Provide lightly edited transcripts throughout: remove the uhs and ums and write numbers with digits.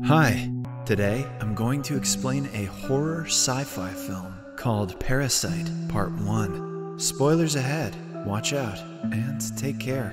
Hi, today I'm going to explain a horror sci-fi film called Parasite Part 1. Spoilers ahead, watch out, and take care.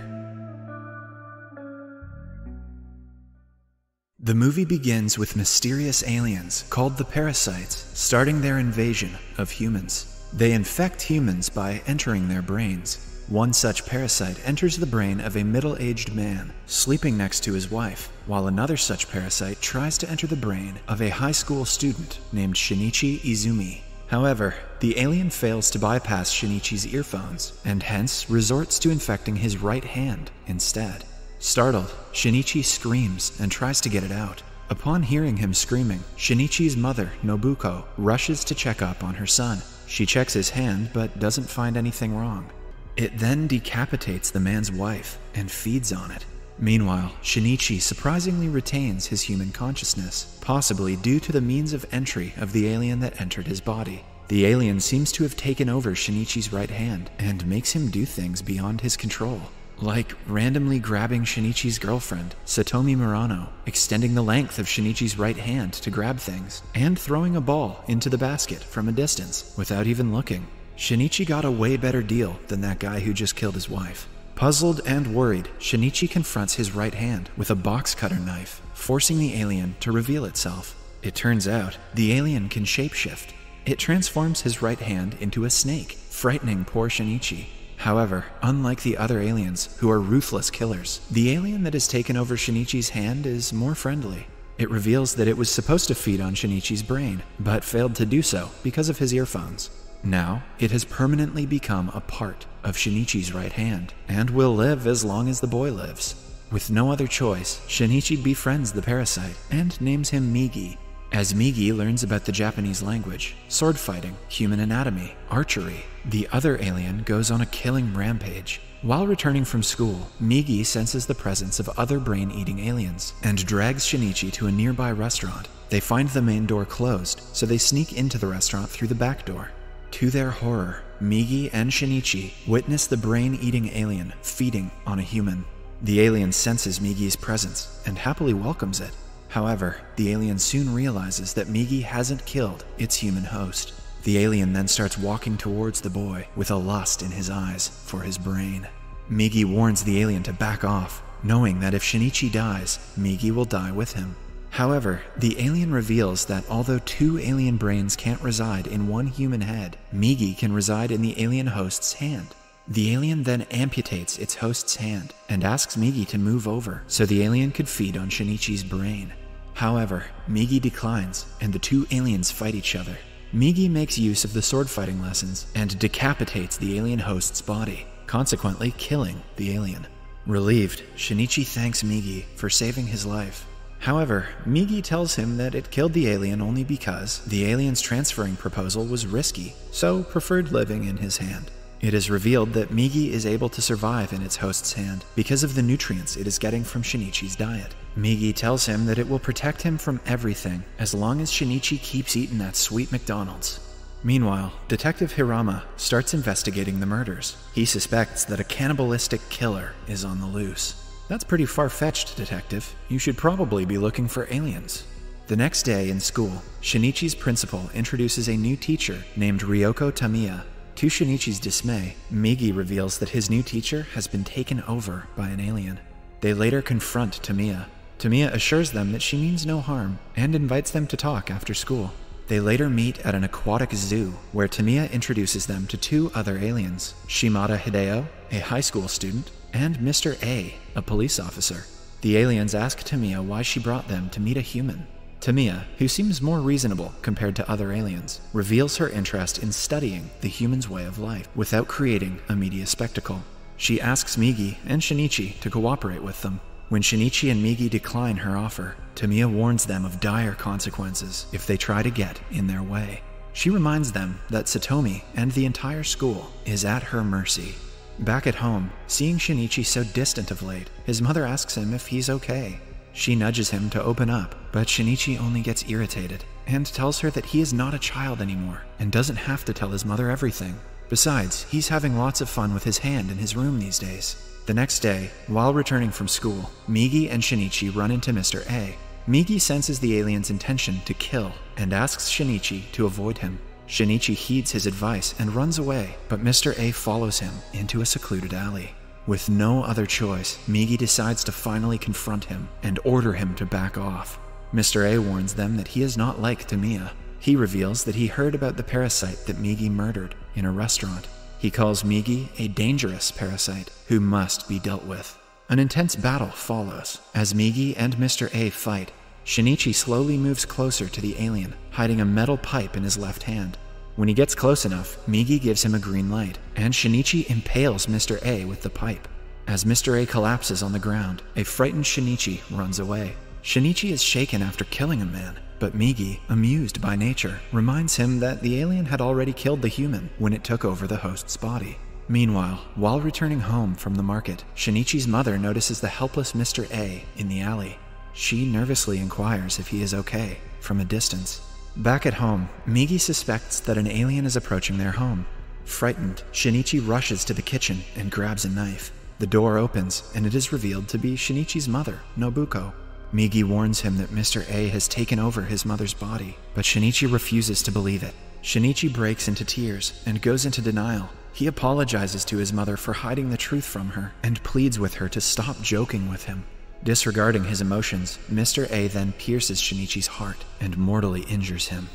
The movie begins with mysterious aliens called the Parasites starting their invasion of humans. They infect humans by entering their brains. One such parasite enters the brain of a middle-aged man sleeping next to his wife, while another such parasite tries to enter the brain of a high school student named Shinichi Izumi. However, the alien fails to bypass Shinichi's earphones and hence resorts to infecting his right hand instead. Startled, Shinichi screams and tries to get it out. Upon hearing him screaming, Shinichi's mother, Nobuko, rushes to check up on her son. She checks his hand but doesn't find anything wrong. It then decapitates the man's wife and feeds on it. Meanwhile, Shinichi surprisingly retains his human consciousness, possibly due to the means of entry of the alien that entered his body. The alien seems to have taken over Shinichi's right hand and makes him do things beyond his control, like randomly grabbing Shinichi's girlfriend, Satomi Murano, extending the length of Shinichi's right hand to grab things, and throwing a ball into the basket from a distance without even looking. Shinichi got a way better deal than that guy who just killed his wife. Puzzled and worried, Shinichi confronts his right hand with a box cutter knife, forcing the alien to reveal itself. It turns out, the alien can shapeshift. It transforms his right hand into a snake, frightening poor Shinichi. However, unlike the other aliens, who are ruthless killers, the alien that has taken over Shinichi's hand is more friendly. It reveals that it was supposed to feed on Shinichi's brain, but failed to do so because of his earphones. Now, it has permanently become a part of Shinichi's right hand, and will live as long as the boy lives. With no other choice, Shinichi befriends the parasite and names him Migi. As Migi learns about the Japanese language, sword fighting, human anatomy, archery, the other alien goes on a killing rampage. While returning from school, Migi senses the presence of other brain-eating aliens and drags Shinichi to a nearby restaurant. They find the main door closed, so they sneak into the restaurant through the back door. To their horror, Migi and Shinichi witness the brain-eating alien feeding on a human. The alien senses Migi's presence and happily welcomes it. However, the alien soon realizes that Migi hasn't killed its human host. The alien then starts walking towards the boy with a lust in his eyes for his brain. Migi warns the alien to back off, knowing that if Shinichi dies, Migi will die with him. However, the alien reveals that although two alien brains can't reside in one human head, Migi can reside in the alien host's hand. The alien then amputates its host's hand and asks Migi to move over so the alien could feed on Shinichi's brain. However, Migi declines and the two aliens fight each other. Migi makes use of the sword fighting lessons and decapitates the alien host's body, consequently killing the alien. Relieved, Shinichi thanks Migi for saving his life. However, Migi tells him that it killed the alien only because the alien's transferring proposal was risky, so preferred living in his hand. It is revealed that Migi is able to survive in its host's hand because of the nutrients it is getting from Shinichi's diet. Migi tells him that it will protect him from everything as long as Shinichi keeps eating that sweet McDonald's. Meanwhile, Detective Hirama starts investigating the murders. He suspects that a cannibalistic killer is on the loose. That's pretty far-fetched, Detective. You should probably be looking for aliens. The next day in school, Shinichi's principal introduces a new teacher named Ryoko Tamiya. To Shinichi's dismay, Migi reveals that his new teacher has been taken over by an alien. They later confront Tamiya. Tamiya assures them that she means no harm and invites them to talk after school. They later meet at an aquatic zoo where Tamiya introduces them to two other aliens, Shimada Hideo, a high school student, and Mr. A police officer. The aliens ask Tamiya why she brought them to meet a human. Tamiya, who seems more reasonable compared to other aliens, reveals her interest in studying the human's way of life without creating a media spectacle. She asks Migi and Shinichi to cooperate with them. When Shinichi and Migi decline her offer, Tamiya warns them of dire consequences if they try to get in their way. She reminds them that Satomi and the entire school is at her mercy. Back at home, seeing Shinichi so distant of late, his mother asks him if he's okay. She nudges him to open up, but Shinichi only gets irritated and tells her that he is not a child anymore and doesn't have to tell his mother everything. Besides, he's having lots of fun with his hand in his room these days. The next day, while returning from school, Migi and Shinichi run into Mr. A. Migi senses the alien's intention to kill and asks Shinichi to avoid him. Shinichi heeds his advice and runs away, but Mr. A follows him into a secluded alley. With no other choice, Migi decides to finally confront him and order him to back off. Mr. A warns them that he is not like Tamiya. He reveals that he heard about the parasite that Migi murdered in a restaurant. He calls Migi a dangerous parasite who must be dealt with. An intense battle follows. As Migi and Mr. A fight, Shinichi slowly moves closer to the alien, hiding a metal pipe in his left hand. When he gets close enough, Migi gives him a green light, and Shinichi impales Mr. A with the pipe. As Mr. A collapses on the ground, a frightened Shinichi runs away. Shinichi is shaken after killing a man, but Migi, amused by nature, reminds him that the alien had already killed the human when it took over the host's body. Meanwhile, while returning home from the market, Shinichi's mother notices the helpless Mr. A in the alley. She nervously inquires if he is okay from a distance. Back at home, Migi suspects that an alien is approaching their home. Frightened, Shinichi rushes to the kitchen and grabs a knife. The door opens, and it is revealed to be Shinichi's mother, Nobuko. Migi warns him that Mr. A has taken over his mother's body, but Shinichi refuses to believe it. Shinichi breaks into tears and goes into denial. He apologizes to his mother for hiding the truth from her and pleads with her to stop joking with him. Disregarding his emotions, Mr. A then pierces Shinichi's heart and mortally injures him.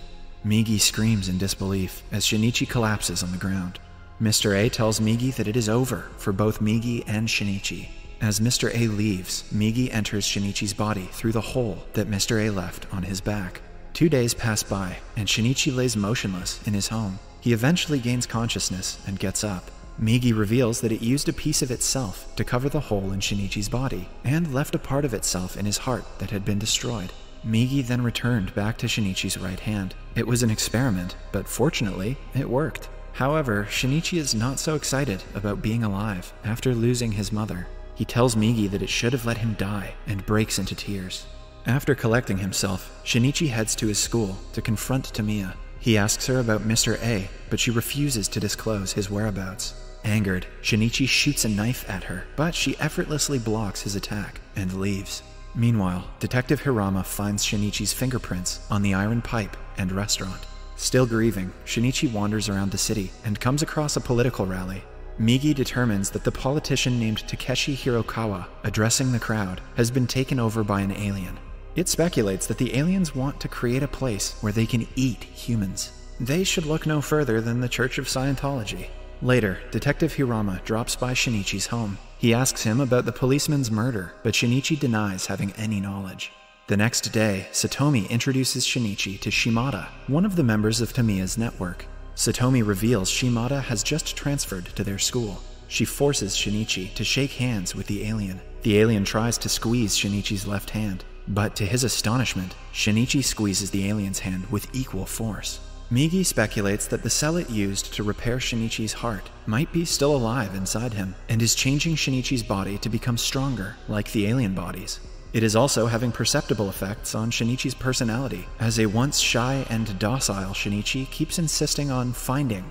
Migi screams in disbelief as Shinichi collapses on the ground. Mr. A tells Migi that it is over for both Migi and Shinichi. As Mr. A leaves, Migi enters Shinichi's body through the hole that Mr. A left on his back. 2 days pass by, and Shinichi lays motionless in his home. He eventually gains consciousness and gets up. Migi reveals that it used a piece of itself to cover the hole in Shinichi's body, and left a part of itself in his heart that had been destroyed. Migi then returned back to Shinichi's right hand. It was an experiment, but fortunately, it worked. However, Shinichi is not so excited about being alive after losing his mother. He tells Migi that it should have let him die and breaks into tears. After collecting himself, Shinichi heads to his school to confront Tamiya. He asks her about Mr. A, but she refuses to disclose his whereabouts. Angered, Shinichi shoots a knife at her, but she effortlessly blocks his attack and leaves. Meanwhile, Detective Hirama finds Shinichi's fingerprints on the iron pipe and restaurant. Still grieving, Shinichi wanders around the city and comes across a political rally. Migi determines that the politician named Takeshi Hirokawa, addressing the crowd, has been taken over by an alien. It speculates that the aliens want to create a place where they can eat humans. They should look no further than the Church of Scientology. Later, Detective Hirama drops by Shinichi's home. He asks him about the policeman's murder, but Shinichi denies having any knowledge. The next day, Satomi introduces Shinichi to Shimada, one of the members of Tamiya's network. Satomi reveals Shimada has just transferred to their school. She forces Shinichi to shake hands with the alien. The alien tries to squeeze Shinichi's left hand, but to his astonishment, Shinichi squeezes the alien's hand with equal force. Migi speculates that the cell it used to repair Shinichi's heart might be still alive inside him, and is changing Shinichi's body to become stronger, like the alien bodies. It is also having perceptible effects on Shinichi's personality, as a once shy and docile Shinichi keeps insisting on finding.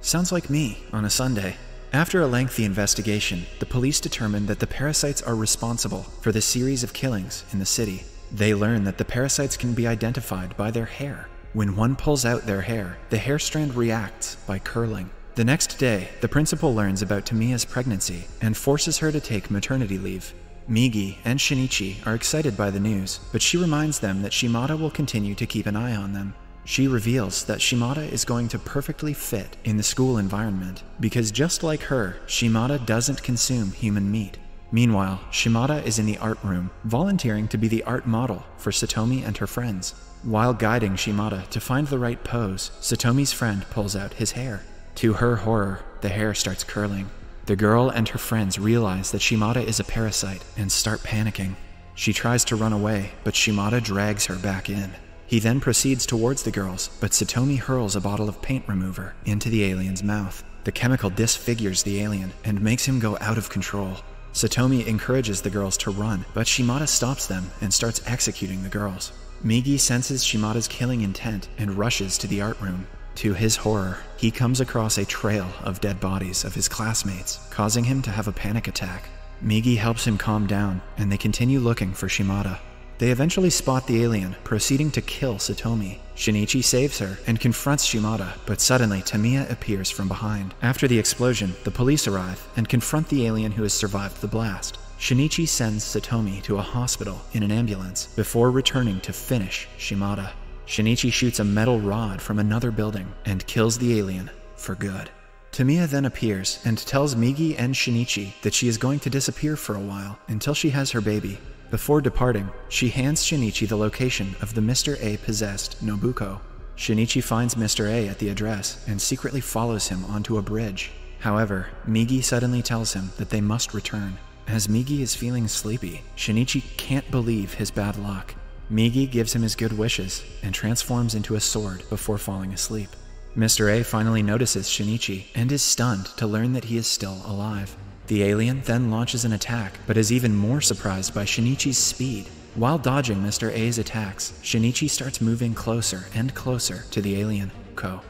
Sounds like me on a Sunday. After a lengthy investigation, the police determine that the parasites are responsible for the series of killings in the city. They learn that the parasites can be identified by their hair. When one pulls out their hair, the hair strand reacts by curling. The next day, the principal learns about Tamiya's pregnancy and forces her to take maternity leave. Migi and Shinichi are excited by the news, but she reminds them that Shimada will continue to keep an eye on them. She reveals that Shimada is going to perfectly fit in the school environment, because just like her, Shimada doesn't consume human meat. Meanwhile, Shimada is in the art room, volunteering to be the art model for Satomi and her friends. While guiding Shimada to find the right pose, Satomi's friend pulls out his hair. To her horror, the hair starts curling. The girl and her friends realize that Shimada is a parasite and start panicking. She tries to run away, but Shimada drags her back in. He then proceeds towards the girls, but Satomi hurls a bottle of paint remover into the alien's mouth. The chemical disfigures the alien and makes him go out of control. Satomi encourages the girls to run, but Shimada stops them and starts executing the girls. Migi senses Shimada's killing intent and rushes to the art room. To his horror, he comes across a trail of dead bodies of his classmates, causing him to have a panic attack. Migi helps him calm down, and they continue looking for Shimada. They eventually spot the alien, proceeding to kill Satomi. Shinichi saves her and confronts Shimada, but suddenly Tamiya appears from behind. After the explosion, the police arrive and confront the alien who has survived the blast. Shinichi sends Satomi to a hospital in an ambulance before returning to finish Shimada. Shinichi shoots a metal rod from another building and kills the alien for good. Tamiya then appears and tells Migi and Shinichi that she is going to disappear for a while until she has her baby. Before departing, she hands Shinichi the location of the Mr. A-possessed Nobuko. Shinichi finds Mr. A at the address and secretly follows him onto a bridge. However, Migi suddenly tells him that they must return. As Migi is feeling sleepy, Shinichi can't believe his bad luck. Migi gives him his good wishes and transforms into a sword before falling asleep. Mr. A finally notices Shinichi and is stunned to learn that he is still alive. The alien then launches an attack, but is even more surprised by Shinichi's speed. While dodging Mr. A's attacks, Shinichi starts moving closer and closer to the alien,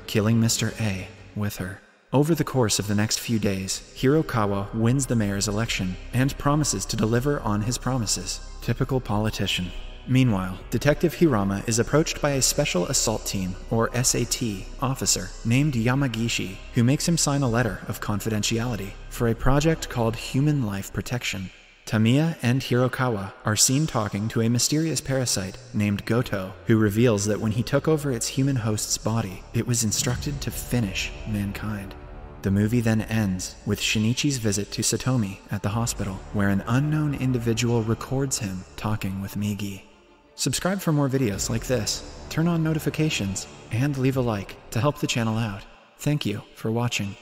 killing Mr. A with her. Over the course of the next few days, Hirokawa wins the mayor's election and promises to deliver on his promises. Typical politician. Meanwhile, Detective Hirama is approached by a Special Assault Team, or SAT, officer named Yamagishi, who makes him sign a letter of confidentiality for a project called Human Life Protection. Tamiya and Hirokawa are seen talking to a mysterious parasite named Goto, who reveals that when he took over its human host's body, it was instructed to finish mankind. The movie then ends with Shinichi's visit to Satomi at the hospital, where an unknown individual records him talking with Migi. Subscribe for more videos like this, turn on notifications, and leave a like to help the channel out. Thank you for watching.